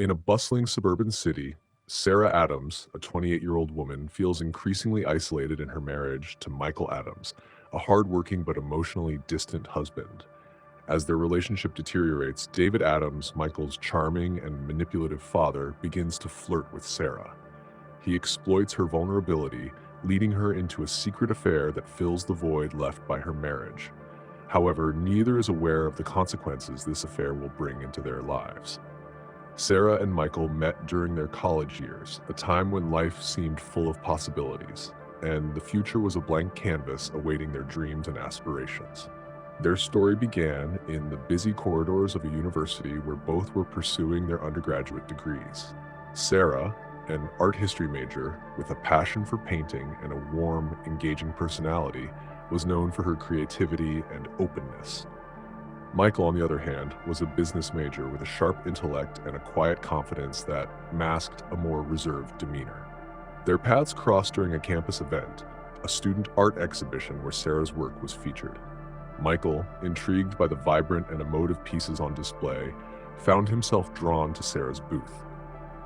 In a bustling suburban city, Sarah Adams, a 28-year-old woman, feels increasingly isolated in her marriage to Michael Adams, a hardworking but emotionally distant husband. As their relationship deteriorates, David Adams, Michael's charming and manipulative father, begins to flirt with Sarah. He exploits her vulnerability, leading her into a secret affair that fills the void left by her marriage. However, neither is aware of the consequences this affair will bring into their lives. Sarah and Michael met during their college years, a time when life seemed full of possibilities, and the future was a blank canvas awaiting their dreams and aspirations. Their story began in the busy corridors of a university where both were pursuing their undergraduate degrees. Sarah, an art history major with a passion for painting and a warm, engaging personality, was known for her creativity and openness. Michael, on the other hand, was a business major with a sharp intellect and a quiet confidence that masked a more reserved demeanor. Their paths crossed during a campus event, a student art exhibition where Sarah's work was featured. Michael, intrigued by the vibrant and emotive pieces on display, found himself drawn to Sarah's booth.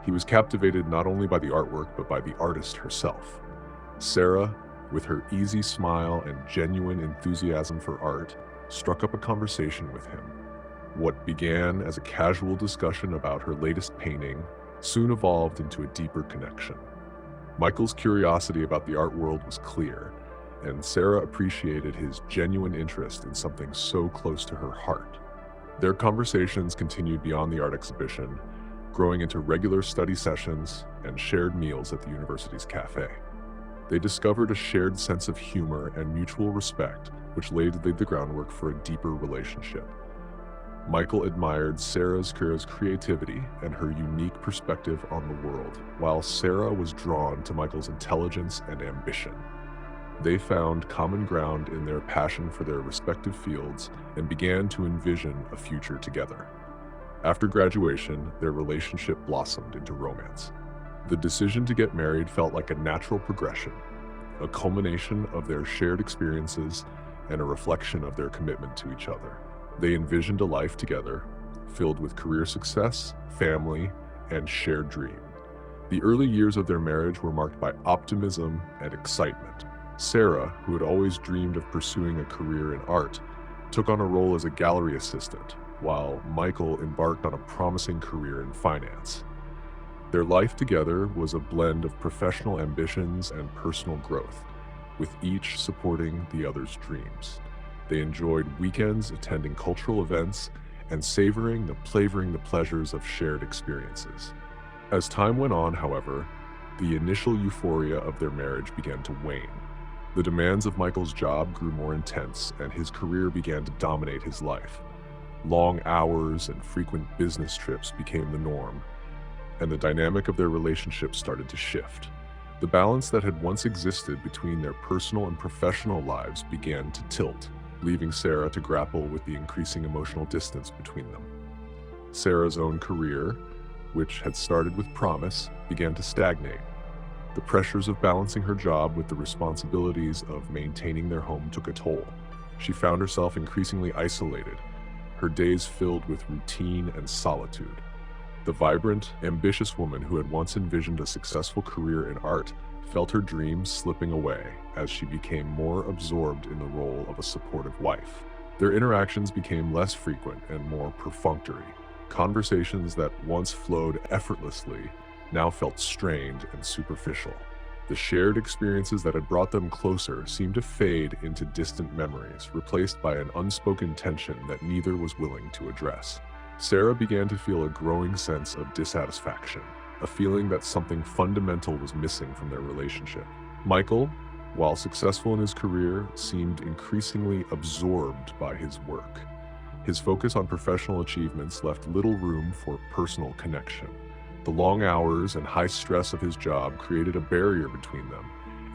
He was captivated not only by the artwork but by the artist herself. Sarah, with her easy smile and genuine enthusiasm for art, struck up a conversation with him. What began as a casual discussion about her latest painting soon evolved into a deeper connection. Michael's curiosity about the art world was clear, and Sarah appreciated his genuine interest in something so close to her heart. Their conversations continued beyond the art exhibition, growing into regular study sessions and shared meals at the university's cafe. They discovered a shared sense of humor and mutual respect, which laid the groundwork for a deeper relationship. Michael admired Sarah's creativity and her unique perspective on the world, while Sarah was drawn to Michael's intelligence and ambition. They found common ground in their passion for their respective fields and began to envision a future together. After graduation, their relationship blossomed into romance. The decision to get married felt like a natural progression, a culmination of their shared experiences and a reflection of their commitment to each other. They envisioned a life together, filled with career success, family, and shared dream. The early years of their marriage were marked by optimism and excitement. Sarah, who had always dreamed of pursuing a career in art, took on a role as a gallery assistant, while Michael embarked on a promising career in finance. Their life together was a blend of professional ambitions and personal growth, with each supporting the other's dreams. They enjoyed weekends attending cultural events and savoring the pleasures of shared experiences. As time went on, however, the initial euphoria of their marriage began to wane. The demands of Michael's job grew more intense, and his career began to dominate his life. Long hours and frequent business trips became the norm, and the dynamic of their relationship started to shift. The balance that had once existed between their personal and professional lives began to tilt, leaving Sarah to grapple with the increasing emotional distance between them. Sarah's own career, which had started with promise, began to stagnate. The pressures of balancing her job with the responsibilities of maintaining their home took a toll. She found herself increasingly isolated, her days filled with routine and solitude. The vibrant, ambitious woman who had once envisioned a successful career in art felt her dreams slipping away as she became more absorbed in the role of a supportive wife. Their interactions became less frequent and more perfunctory. Conversations that once flowed effortlessly now felt strained and superficial. The shared experiences that had brought them closer seemed to fade into distant memories, replaced by an unspoken tension that neither was willing to address. Sarah began to feel a growing sense of dissatisfaction, a feeling that something fundamental was missing from their relationship. Michael, while successful in his career, seemed increasingly absorbed by his work. His focus on professional achievements left little room for personal connection. The long hours and high stress of his job created a barrier between them,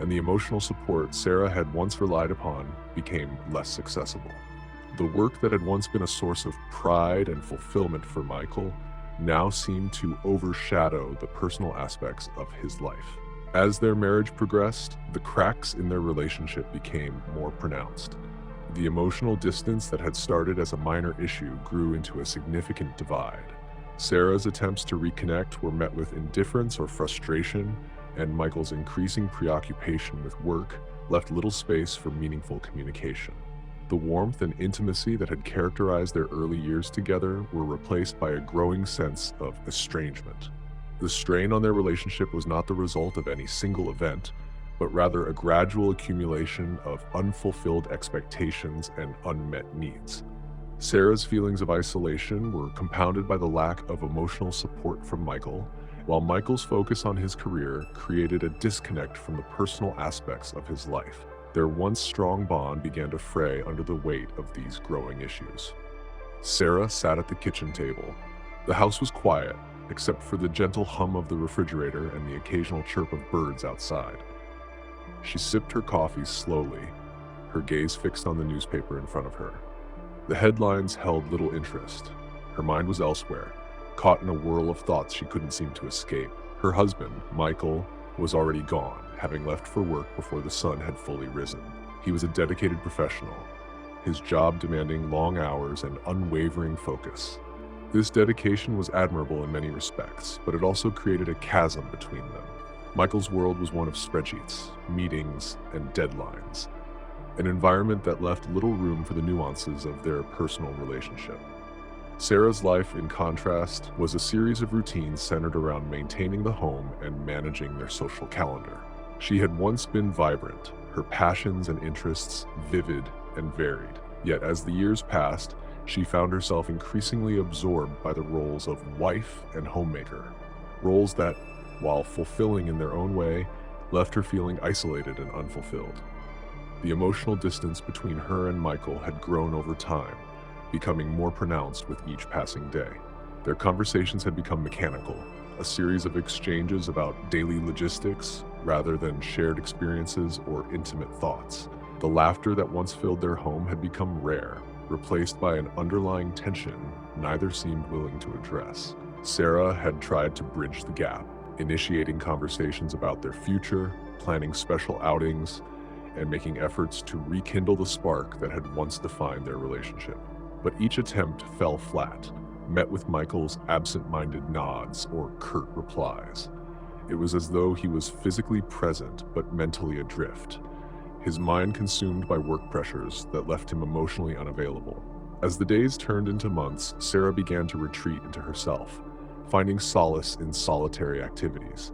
and the emotional support Sarah had once relied upon became less accessible. The work that had once been a source of pride and fulfillment for Michael now seemed to overshadow the personal aspects of his life. As their marriage progressed, the cracks in their relationship became more pronounced. The emotional distance that had started as a minor issue grew into a significant divide. Sarah's attempts to reconnect were met with indifference or frustration, and Michael's increasing preoccupation with work left little space for meaningful communication. The warmth and intimacy that had characterized their early years together were replaced by a growing sense of estrangement. The strain on their relationship was not the result of any single event, but rather a gradual accumulation of unfulfilled expectations and unmet needs. Sarah's feelings of isolation were compounded by the lack of emotional support from Michael, while Michael's focus on his career created a disconnect from the personal aspects of his life. Their once strong bond began to fray under the weight of these growing issues. Sarah sat at the kitchen table. The house was quiet, except for the gentle hum of the refrigerator and the occasional chirp of birds outside. She sipped her coffee slowly, her gaze fixed on the newspaper in front of her. The headlines held little interest. Her mind was elsewhere, caught in a whirl of thoughts she couldn't seem to escape. Her husband, Michael, was already gone, having left for work before the sun had fully risen. He was a dedicated professional, his job demanding long hours and unwavering focus. This dedication was admirable in many respects, but it also created a chasm between them. Michael's world was one of spreadsheets, meetings, and deadlines, an environment that left little room for the nuances of their personal relationship. Sarah's life, in contrast, was a series of routines centered around maintaining the home and managing their social calendar. She had once been vibrant, her passions and interests vivid and varied. Yet as the years passed, she found herself increasingly absorbed by the roles of wife and homemaker, roles that, while fulfilling in their own way, left her feeling isolated and unfulfilled. The emotional distance between her and Michael had grown over time, becoming more pronounced with each passing day. Their conversations had become mechanical, a series of exchanges about daily logistics rather than shared experiences or intimate thoughts. The laughter that once filled their home had become rare, replaced by an underlying tension neither seemed willing to address. Sarah had tried to bridge the gap, initiating conversations about their future, planning special outings, and making efforts to rekindle the spark that had once defined their relationship. But each attempt fell flat, met with Michael's absent-minded nods or curt replies. It was as though he was physically present but mentally adrift, his mind consumed by work pressures that left him emotionally unavailable. As the days turned into months, Sarah began to retreat into herself, finding solace in solitary activities.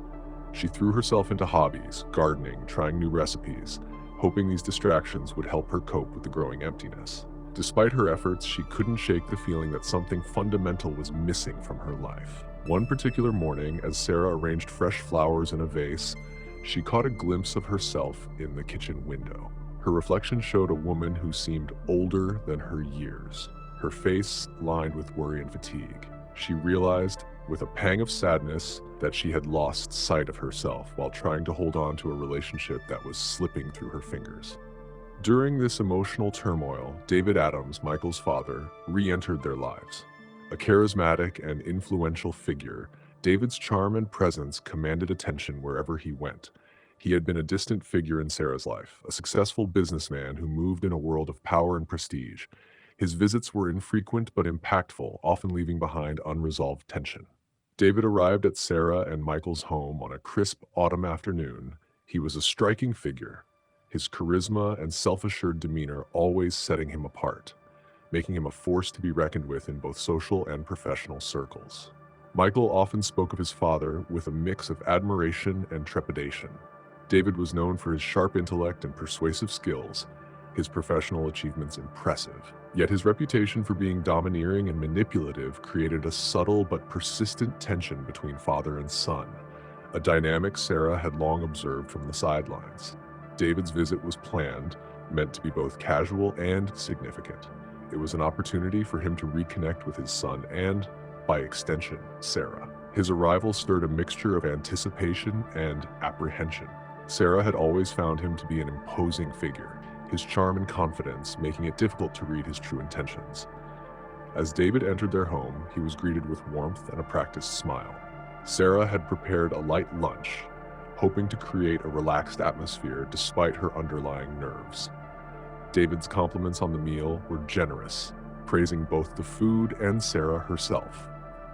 She threw herself into hobbies, gardening, trying new recipes, hoping these distractions would help her cope with the growing emptiness. Despite her efforts, she couldn't shake the feeling that something fundamental was missing from her life. One particular morning, as Sarah arranged fresh flowers in a vase, she caught a glimpse of herself in the kitchen window. Her reflection showed a woman who seemed older than her years, her face lined with worry and fatigue. She realized, with a pang of sadness, that she had lost sight of herself while trying to hold on to a relationship that was slipping through her fingers. During this emotional turmoil, David Adams, Michael's father, re-entered their lives. A charismatic and influential figure, David's charm and presence commanded attention wherever he went. He had been a distant figure in Sarah's life, a successful businessman who moved in a world of power and prestige. His visits were infrequent but impactful, often leaving behind unresolved tension. David arrived at Sarah and Michael's home on a crisp autumn afternoon. He was a striking figure, his charisma and self-assured demeanor always setting him apart, making him a force to be reckoned with in both social and professional circles. Michael often spoke of his father with a mix of admiration and trepidation. David was known for his sharp intellect and persuasive skills, his professional achievements impressive. Yet his reputation for being domineering and manipulative created a subtle but persistent tension between father and son, a dynamic Sarah had long observed from the sidelines. David's visit was planned, meant to be both casual and significant. It was an opportunity for him to reconnect with his son and, by extension, Sarah. His arrival stirred a mixture of anticipation and apprehension. Sarah had always found him to be an imposing figure, his charm and confidence making it difficult to read his true intentions. As David entered their home, he was greeted with warmth and a practiced smile. Sarah had prepared a light lunch, hoping to create a relaxed atmosphere despite her underlying nerves. David's compliments on the meal were generous, praising both the food and Sarah herself.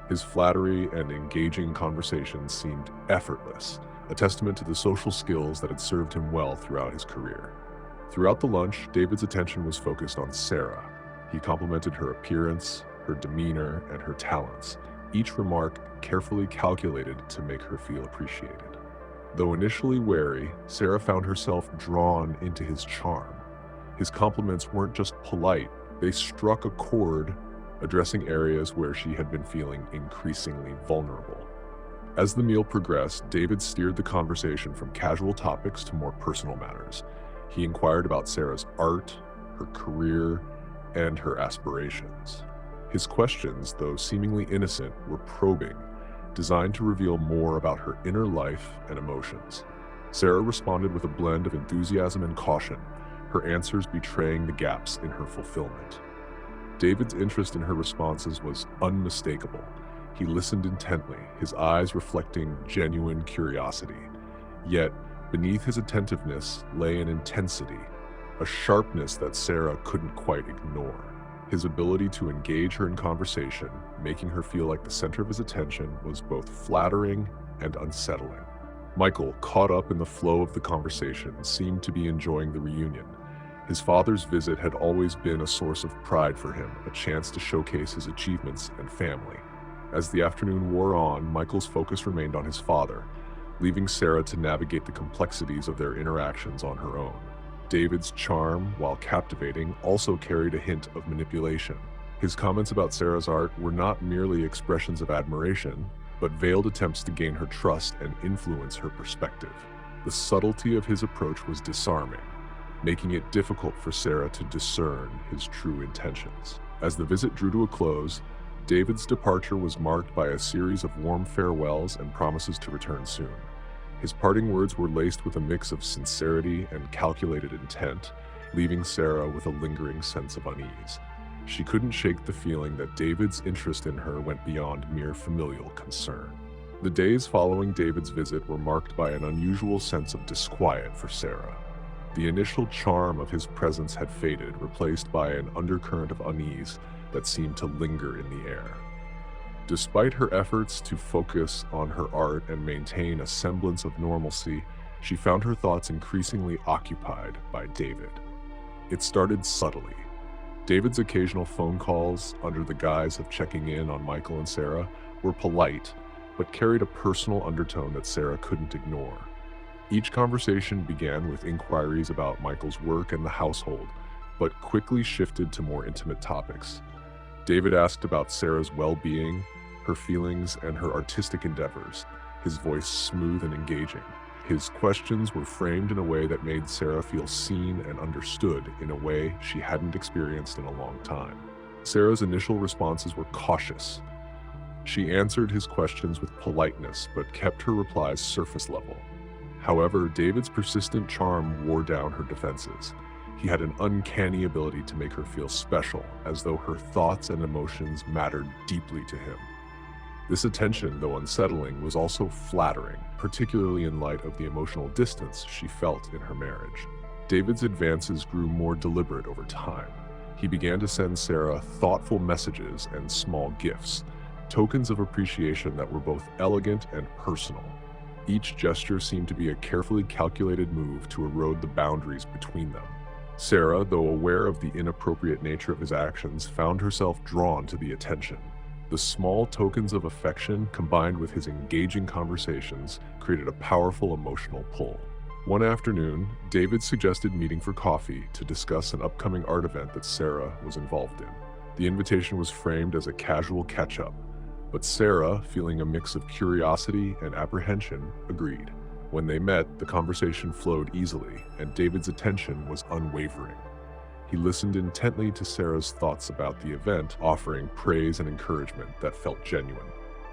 His flattery and engaging conversation seemed effortless, a testament to the social skills that had served him well throughout his career. Throughout the lunch, David's attention was focused on Sarah. He complimented her appearance, her demeanor, and her talents, each remark carefully calculated to make her feel appreciated. Though initially wary, Sarah found herself drawn into his charm. His compliments weren't just polite, they struck a chord, addressing areas where she had been feeling increasingly vulnerable. As the meal progressed, David steered the conversation from casual topics to more personal matters. He inquired about Sarah's art, her career, and her aspirations. His questions, though seemingly innocent, were probing, designed to reveal more about her inner life and emotions. Sarah responded with a blend of enthusiasm and caution, her answers betraying the gaps in her fulfillment. David's interest in her responses was unmistakable. He listened intently, his eyes reflecting genuine curiosity. Yet, beneath his attentiveness lay an intensity, a sharpness that Sarah couldn't quite ignore. His ability to engage her in conversation, making her feel like the center of his attention, was both flattering and unsettling. Michael, caught up in the flow of the conversation, seemed to be enjoying the reunion. His father's visit had always been a source of pride for him, a chance to showcase his achievements and family. As the afternoon wore on, Michael's focus remained on his father, leaving Sarah to navigate the complexities of their interactions on her own. David's charm, while captivating, also carried a hint of manipulation. His comments about Sarah's art were not merely expressions of admiration, but veiled attempts to gain her trust and influence her perspective. The subtlety of his approach was disarming, making it difficult for Sarah to discern his true intentions. As the visit drew to a close, David's departure was marked by a series of warm farewells and promises to return soon. His parting words were laced with a mix of sincerity and calculated intent, leaving Sarah with a lingering sense of unease. She couldn't shake the feeling that David's interest in her went beyond mere familial concern. The days following David's visit were marked by an unusual sense of disquiet for Sarah. The initial charm of his presence had faded, replaced by an undercurrent of unease that seemed to linger in the air. Despite her efforts to focus on her art and maintain a semblance of normalcy, she found her thoughts increasingly occupied by David. It started subtly. David's occasional phone calls, under the guise of checking in on Michael and Sarah, were polite, but carried a personal undertone that Sarah couldn't ignore. Each conversation began with inquiries about Michael's work and the household, but quickly shifted to more intimate topics. David asked about Sarah's well-being, her feelings, and her artistic endeavors, his voice smooth and engaging. His questions were framed in a way that made Sarah feel seen and understood in a way she hadn't experienced in a long time. Sarah's initial responses were cautious. She answered his questions with politeness, but kept her replies surface level. However, David's persistent charm wore down her defenses. He had an uncanny ability to make her feel special, as though her thoughts and emotions mattered deeply to him. This attention, though unsettling, was also flattering, particularly in light of the emotional distance she felt in her marriage. David's advances grew more deliberate over time. He began to send Sarah thoughtful messages and small gifts, tokens of appreciation that were both elegant and personal. Each gesture seemed to be a carefully calculated move to erode the boundaries between them. Sarah, though aware of the inappropriate nature of his actions, found herself drawn to the attention. The small tokens of affection, combined with his engaging conversations, created a powerful emotional pull. One afternoon, David suggested meeting for coffee to discuss an upcoming art event that Sarah was involved in. The invitation was framed as a casual catch-up, but Sarah, feeling a mix of curiosity and apprehension, agreed. When they met, the conversation flowed easily, and David's attention was unwavering. He listened intently to Sarah's thoughts about the event, offering praise and encouragement that felt genuine.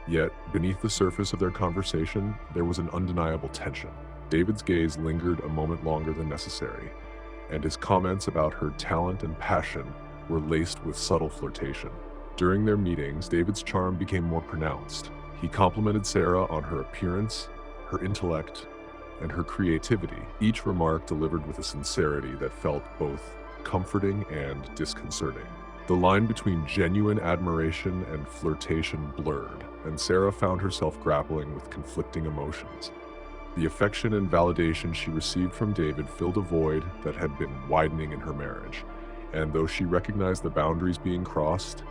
Yet, beneath the surface of their conversation, there was an undeniable tension. David's gaze lingered a moment longer than necessary, and his comments about her talent and passion were laced with subtle flirtation. During their meetings, David's charm became more pronounced. He complimented Sarah on her appearance, her intellect, and her creativity, each remark delivered with a sincerity that felt both comforting and disconcerting. The line between genuine admiration and flirtation blurred, and Sarah found herself grappling with conflicting emotions. The affection and validation she received from David filled a void that had been widening in her marriage, and though she recognized the boundaries being crossed,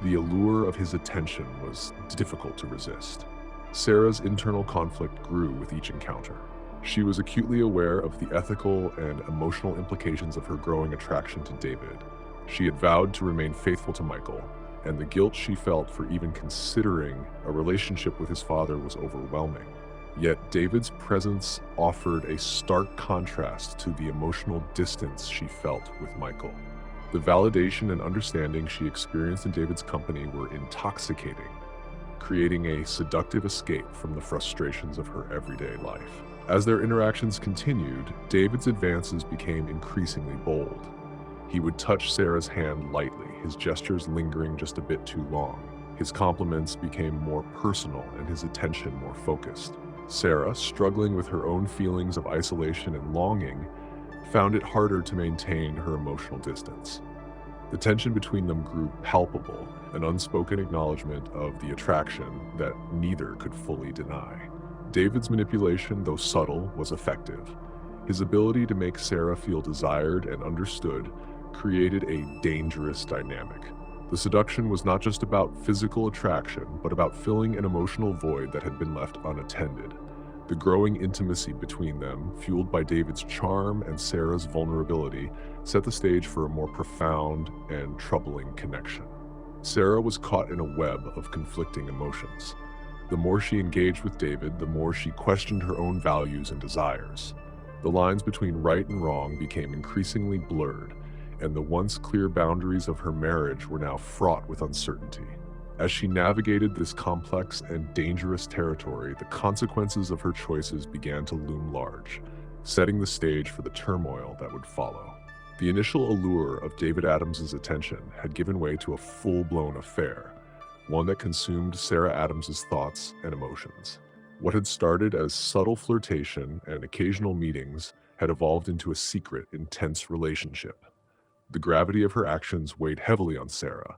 the allure of his attention was difficult to resist. Sarah's internal conflict grew with each encounter. She was acutely aware of the ethical and emotional implications of her growing attraction to David. She had vowed to remain faithful to Michael, and the guilt she felt for even considering a relationship with his father was overwhelming. Yet David's presence offered a stark contrast to the emotional distance she felt with Michael. The validation and understanding she experienced in David's company were intoxicating, creating a seductive escape from the frustrations of her everyday life. As their interactions continued, David's advances became increasingly bold. He would touch Sarah's hand lightly, his gestures lingering just a bit too long. His compliments became more personal and his attention more focused. Sarah, struggling with her own feelings of isolation and longing, found it harder to maintain her emotional distance. The tension between them grew palpable, an unspoken acknowledgement of the attraction that neither could fully deny. David's manipulation, though subtle, was effective. His ability to make Sarah feel desired and understood created a dangerous dynamic. The seduction was not just about physical attraction, but about filling an emotional void that had been left unattended. The growing intimacy between them, fueled by David's charm and Sarah's vulnerability, set the stage for a more profound and troubling connection. Sarah was caught in a web of conflicting emotions. The more she engaged with David, the more she questioned her own values and desires. The lines between right and wrong became increasingly blurred, and the once clear boundaries of her marriage were now fraught with uncertainty. As she navigated this complex and dangerous territory, the consequences of her choices began to loom large, setting the stage for the turmoil that would follow. The initial allure of David Adams's attention had given way to a full-blown affair, one that consumed Sarah Adams's thoughts and emotions. What had started as subtle flirtation and occasional meetings had evolved into a secret, intense relationship. The gravity of her actions weighed heavily on Sarah,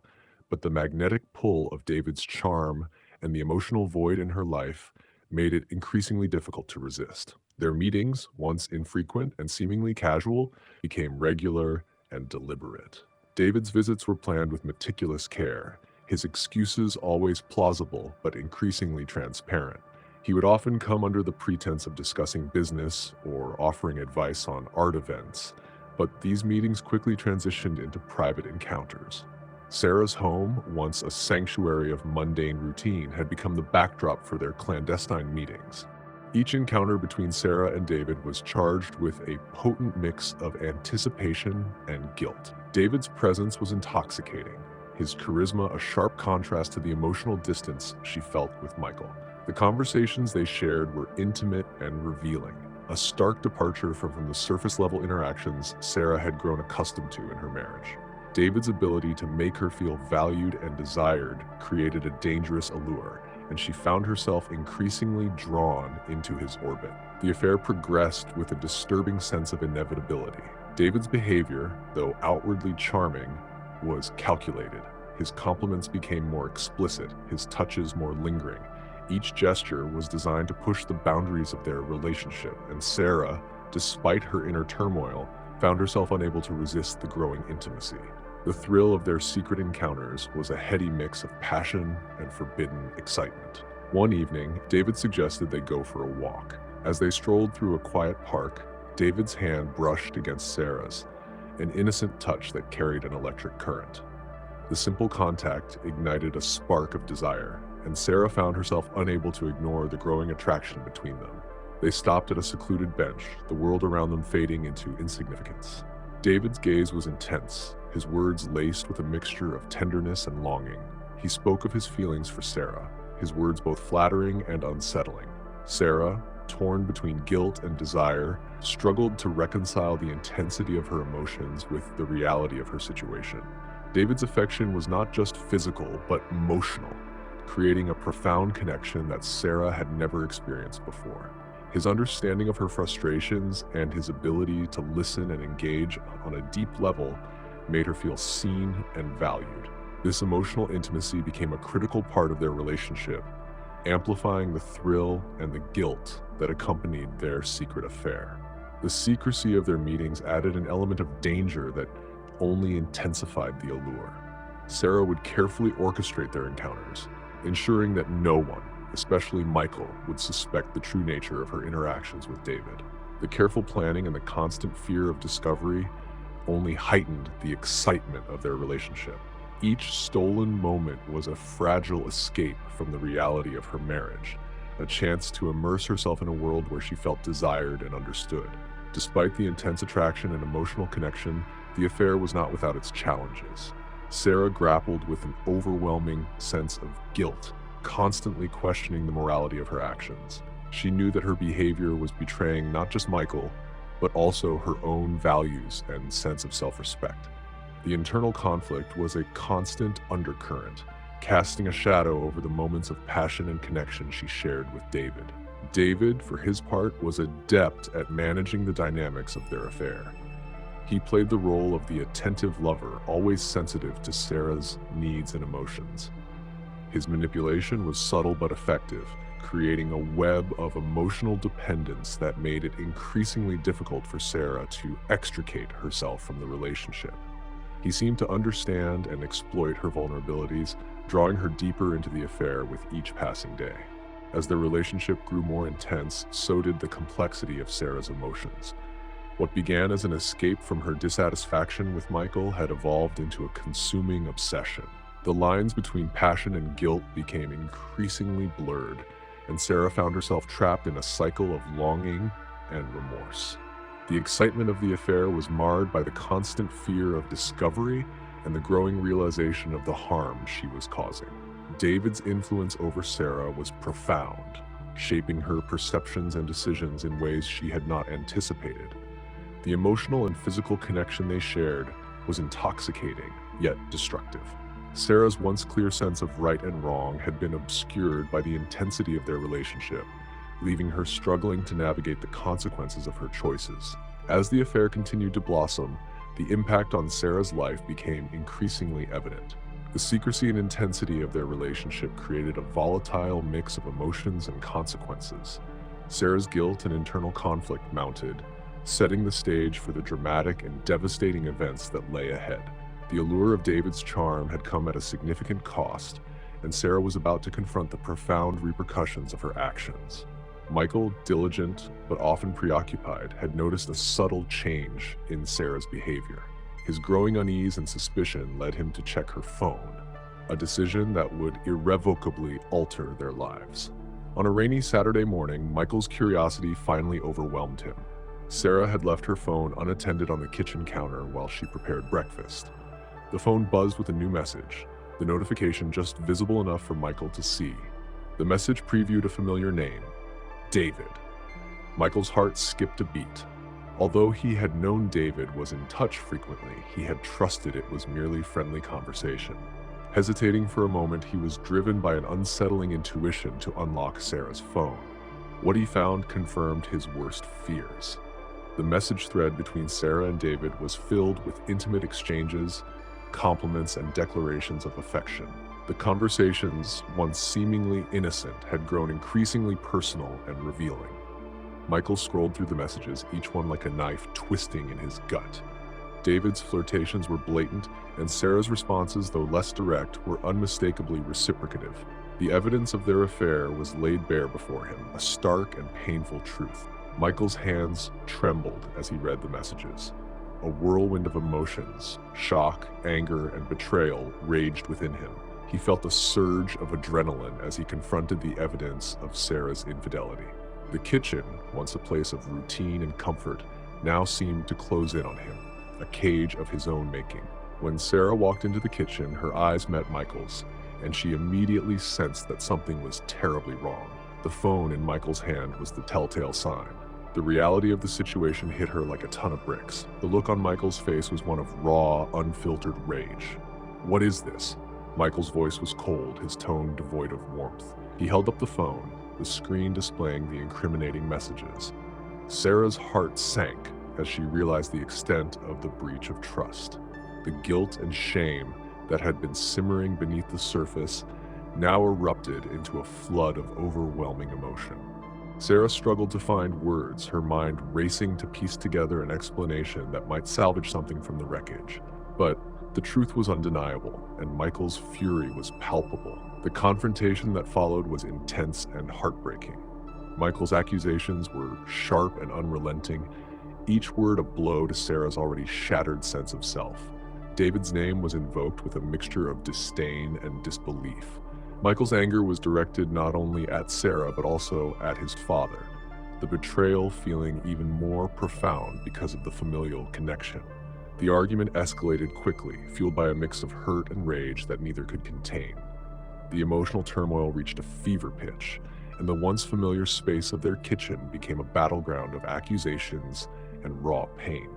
but the magnetic pull of David's charm and the emotional void in her life made it increasingly difficult to resist. Their meetings, once infrequent and seemingly casual, became regular and deliberate. David's visits were planned with meticulous care, his excuses always plausible but increasingly transparent. He would often come under the pretense of discussing business or offering advice on art events, but these meetings quickly transitioned into private encounters. Sarah's home, once a sanctuary of mundane routine, had become the backdrop for their clandestine meetings. Each encounter between Sarah and David was charged with a potent mix of anticipation and guilt. David's presence was intoxicating, his charisma a sharp contrast to the emotional distance she felt with Michael. The conversations they shared were intimate and revealing, a stark departure from the surface-level interactions Sarah had grown accustomed to in her marriage. David's ability to make her feel valued and desired created a dangerous allure, and she found herself increasingly drawn into his orbit. The affair progressed with a disturbing sense of inevitability. David's behavior, though outwardly charming, was calculated. His compliments became more explicit, his touches more lingering. Each gesture was designed to push the boundaries of their relationship, and Sarah, despite her inner turmoil, found herself unable to resist the growing intimacy. The thrill of their secret encounters was a heady mix of passion and forbidden excitement. One evening, David suggested they go for a walk. As they strolled through a quiet park, David's hand brushed against Sarah's, an innocent touch that carried an electric current. The simple contact ignited a spark of desire, and Sarah found herself unable to ignore the growing attraction between them. They stopped at a secluded bench, the world around them fading into insignificance. David's gaze was intense, his words laced with a mixture of tenderness and longing. He spoke of his feelings for Sarah, his words both flattering and unsettling. Sarah, torn between guilt and desire, struggled to reconcile the intensity of her emotions with the reality of her situation. David's affection was not just physical, but emotional, creating a profound connection that Sarah had never experienced before. His understanding of her frustrations and his ability to listen and engage on a deep level made her feel seen and valued. This emotional intimacy became a critical part of their relationship, amplifying the thrill and the guilt that accompanied their secret affair. The secrecy of their meetings added an element of danger that only intensified the allure. Sarah would carefully orchestrate their encounters, ensuring that no one, especially Michael, would suspect the true nature of her interactions with David. The careful planning and the constant fear of discovery only heightened the excitement of their relationship. Each stolen moment was a fragile escape from the reality of her marriage, a chance to immerse herself in a world where she felt desired and understood. Despite the intense attraction and emotional connection, the affair was not without its challenges. Sarah grappled with an overwhelming sense of guilt, constantly questioning the morality of her actions. She knew that her behavior was betraying not just Michael, but also her own values and sense of self-respect. The internal conflict was a constant undercurrent, casting a shadow over the moments of passion and connection she shared with David. David, for his part, was adept at managing the dynamics of their affair. He played the role of the attentive lover, always sensitive to Sarah's needs and emotions. His manipulation was subtle but effective, creating a web of emotional dependence that made it increasingly difficult for Sarah to extricate herself from the relationship. He seemed to understand and exploit her vulnerabilities, drawing her deeper into the affair with each passing day. As their relationship grew more intense, so did the complexity of Sarah's emotions. What began as an escape from her dissatisfaction with Michael had evolved into a consuming obsession. The lines between passion and guilt became increasingly blurred, and Sarah found herself trapped in a cycle of longing and remorse. The excitement of the affair was marred by the constant fear of discovery and the growing realization of the harm she was causing. David's influence over Sarah was profound, shaping her perceptions and decisions in ways she had not anticipated. The emotional and physical connection they shared was intoxicating, yet destructive. Sarah's once clear sense of right and wrong had been obscured by the intensity of their relationship, leaving her struggling to navigate the consequences of her choices. As the affair continued to blossom, the impact on Sarah's life became increasingly evident. The secrecy and intensity of their relationship created a volatile mix of emotions and consequences. Sarah's guilt and internal conflict mounted, setting the stage for the dramatic and devastating events that lay ahead. The allure of David's charm had come at a significant cost, and Sarah was about to confront the profound repercussions of her actions. Michael, diligent but often preoccupied, had noticed a subtle change in Sarah's behavior. His growing unease and suspicion led him to check her phone, a decision that would irrevocably alter their lives. On a rainy Saturday morning, Michael's curiosity finally overwhelmed him. Sarah had left her phone unattended on the kitchen counter while she prepared breakfast. The phone buzzed with a new message, the notification just visible enough for Michael to see. The message previewed a familiar name, David. Michael's heart skipped a beat. Although he had known David was in touch frequently, he had trusted it was merely friendly conversation. Hesitating for a moment, he was driven by an unsettling intuition to unlock Sarah's phone. What he found confirmed his worst fears. The message thread between Sarah and David was filled with intimate exchanges, compliments, and declarations of affection. The conversations, once seemingly innocent, had grown increasingly personal and revealing. Michael scrolled through the messages, each one like a knife twisting in his gut. David's flirtations were blatant, and Sarah's responses, though less direct, were unmistakably reciprocative. The evidence of their affair was laid bare before him, a stark and painful truth. Michael's hands trembled as he read the messages. A whirlwind of emotions, shock, anger, and betrayal raged within him. He felt a surge of adrenaline as he confronted the evidence of Sarah's infidelity. The kitchen, once a place of routine and comfort, now seemed to close in on him, a cage of his own making. When Sarah walked into the kitchen, her eyes met Michael's, and she immediately sensed that something was terribly wrong. The phone in Michael's hand was the telltale sign. The reality of the situation hit her like a ton of bricks. The look on Michael's face was one of raw, unfiltered rage. "What is this?" Michael's voice was cold, his tone devoid of warmth. He held up the phone, the screen displaying the incriminating messages. Sarah's heart sank as she realized the extent of the breach of trust. The guilt and shame that had been simmering beneath the surface now erupted into a flood of overwhelming emotion. Sarah struggled to find words, her mind racing to piece together an explanation that might salvage something from the wreckage. But the truth was undeniable, and Michael's fury was palpable. The confrontation that followed was intense and heartbreaking. Michael's accusations were sharp and unrelenting, each word a blow to Sarah's already shattered sense of self. David's name was invoked with a mixture of disdain and disbelief. Michael's anger was directed not only at Sarah but also at his father, the betrayal feeling even more profound because of the familial connection. The argument escalated quickly, fueled by a mix of hurt and rage that neither could contain. The emotional turmoil reached a fever pitch, and the once familiar space of their kitchen became a battleground of accusations and raw pain.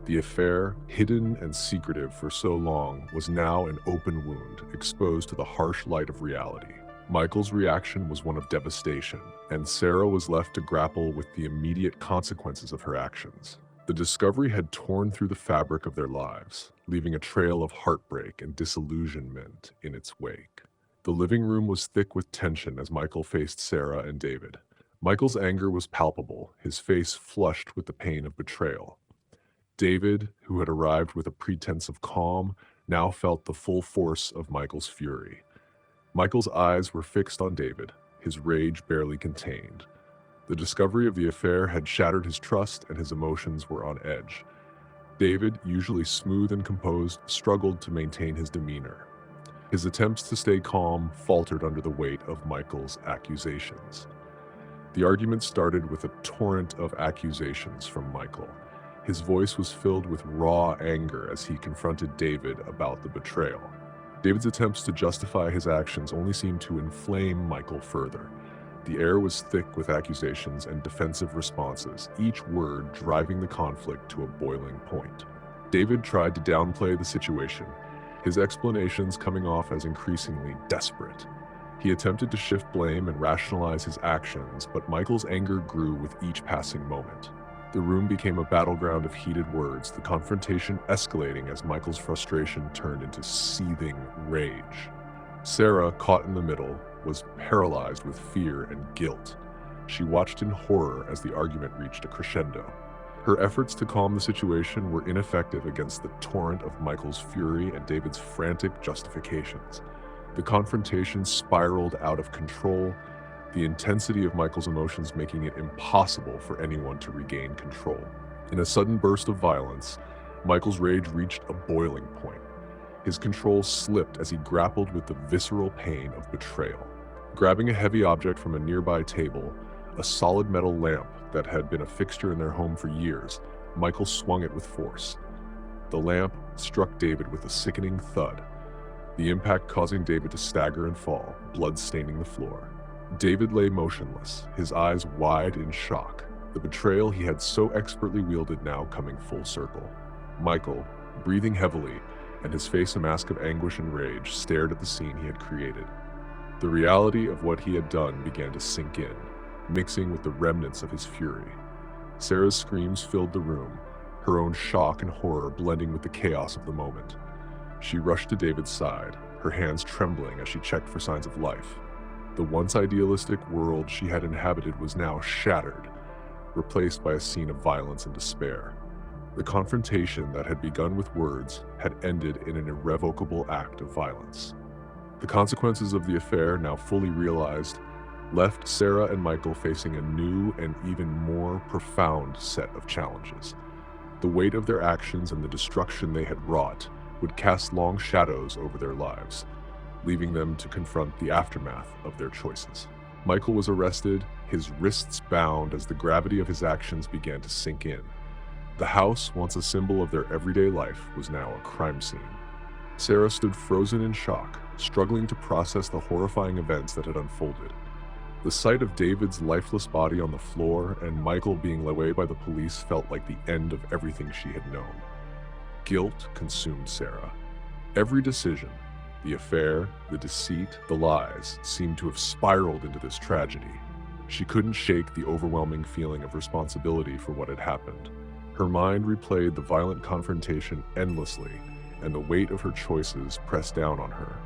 The affair, hidden and secretive for so long, was now an open wound, exposed to the harsh light of reality. Michael's reaction was one of devastation, and Sarah was left to grapple with the immediate consequences of her actions. The discovery had torn through the fabric of their lives, leaving a trail of heartbreak and disillusionment in its wake. The living room was thick with tension as Michael faced Sarah and David. Michael's anger was palpable, his face flushed with the pain of betrayal. David, who had arrived with a pretense of calm, now felt the full force of Michael's fury. Michael's eyes were fixed on David, his rage barely contained. The discovery of the affair had shattered his trust, and his emotions were on edge. David, usually smooth and composed, struggled to maintain his demeanor. His attempts to stay calm faltered under the weight of Michael's accusations. The argument started with a torrent of accusations from Michael. His voice was filled with raw anger as he confronted David about the betrayal. David's attempts to justify his actions only seemed to inflame Michael further. The air was thick with accusations and defensive responses, each word driving the conflict to a boiling point. David tried to downplay the situation, his explanations coming off as increasingly desperate. He attempted to shift blame and rationalize his actions, but Michael's anger grew with each passing moment. The room became a battleground of heated words, the confrontation escalating as Michael's frustration turned into seething rage. Sarah, caught in the middle, was paralyzed with fear and guilt. She watched in horror as the argument reached a crescendo. Her efforts to calm the situation were ineffective against the torrent of Michael's fury and David's frantic justifications. The confrontation spiraled out of control, the intensity of Michael's emotions making it impossible for anyone to regain control. In a sudden burst of violence, Michael's rage reached a boiling point. His control slipped as he grappled with the visceral pain of betrayal. Grabbing a heavy object from a nearby table, a solid metal lamp that had been a fixture in their home for years, Michael swung it with force. The lamp struck David with a sickening thud, the impact causing David to stagger and fall, blood staining the floor. David lay motionless, his eyes wide in shock, the betrayal he had so expertly wielded now coming full circle. Michael, breathing heavily and his face a mask of anguish and rage, stared at the scene he had created. The reality of what he had done began to sink in, mixing with the remnants of his fury. Sarah's screams filled the room, her own shock and horror blending with the chaos of the moment. She rushed to David's side, her hands trembling as she checked for signs of life. The once idealistic world she had inhabited was now shattered, replaced by a scene of violence and despair. The confrontation that had begun with words had ended in an irrevocable act of violence. The consequences of the affair, now fully realized, left Sarah and Michael facing a new and even more profound set of challenges. The weight of their actions and the destruction they had wrought would cast long shadows over their lives, leaving them to confront the aftermath of their choices. Michael was arrested, his wrists bound as the gravity of his actions began to sink in. The house, once a symbol of their everyday life, was now a crime scene. Sarah stood frozen in shock, struggling to process the horrifying events that had unfolded. The sight of David's lifeless body on the floor and Michael being led away by the police felt like the end of everything she had known. Guilt consumed Sarah. Every decision, the affair, the deceit, the lies, seemed to have spiraled into this tragedy. She couldn't shake the overwhelming feeling of responsibility for what had happened. Her mind replayed the violent confrontation endlessly, and the weight of her choices pressed down on her.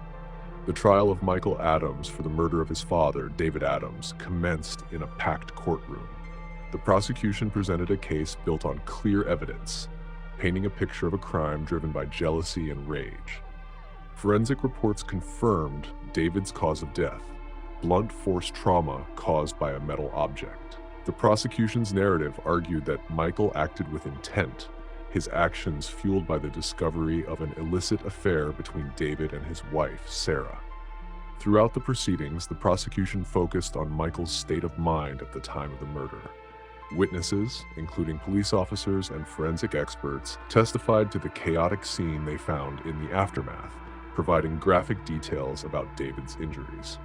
The trial of Michael Adams for the murder of his father, David Adams, commenced in a packed courtroom. The prosecution presented a case built on clear evidence, painting a picture of a crime driven by jealousy and rage. Forensic reports confirmed David's cause of death: blunt force trauma caused by a metal object. The prosecution's narrative argued that Michael acted with intent, his actions fueled by the discovery of an illicit affair between David and his wife, Sarah. Throughout the proceedings, the prosecution focused on Michael's state of mind at the time of the murder. Witnesses, including police officers and forensic experts, testified to the chaotic scene they found in the aftermath, providing graphic details about David's injuries.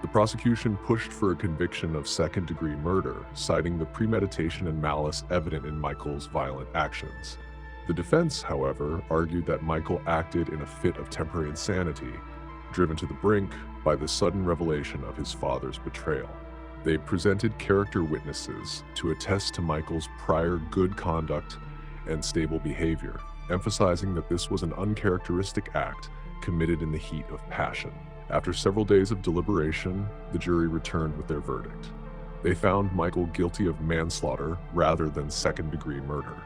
The prosecution pushed for a conviction of second-degree murder, citing the premeditation and malice evident in Michael's violent actions. The defense, however, argued that Michael acted in a fit of temporary insanity, driven to the brink by the sudden revelation of his father's betrayal. They presented character witnesses to attest to Michael's prior good conduct and stable behavior, emphasizing that this was an uncharacteristic act committed in the heat of passion. After several days of deliberation, the jury returned with their verdict. They found Michael guilty of manslaughter rather than second-degree murder,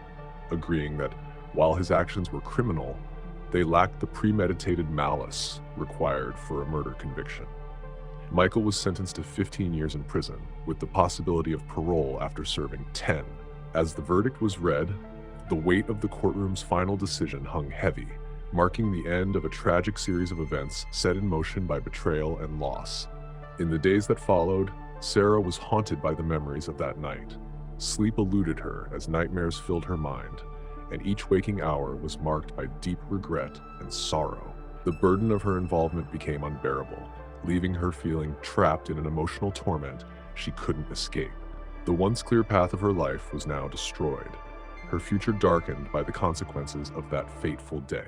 agreeing that while his actions were criminal, they lacked the premeditated malice required for a murder conviction. Michael was sentenced to 15 years in prison, with the possibility of parole after serving 10. As the verdict was read, the weight of the courtroom's final decision hung heavy, marking the end of a tragic series of events set in motion by betrayal and loss. In the days that followed, Sarah was haunted by the memories of that night. Sleep eluded her as nightmares filled her mind, and each waking hour was marked by deep regret and sorrow. The burden of her involvement became unbearable, leaving her feeling trapped in an emotional torment she couldn't escape. The once clear path of her life was now destroyed, her future darkened by the consequences of that fateful day.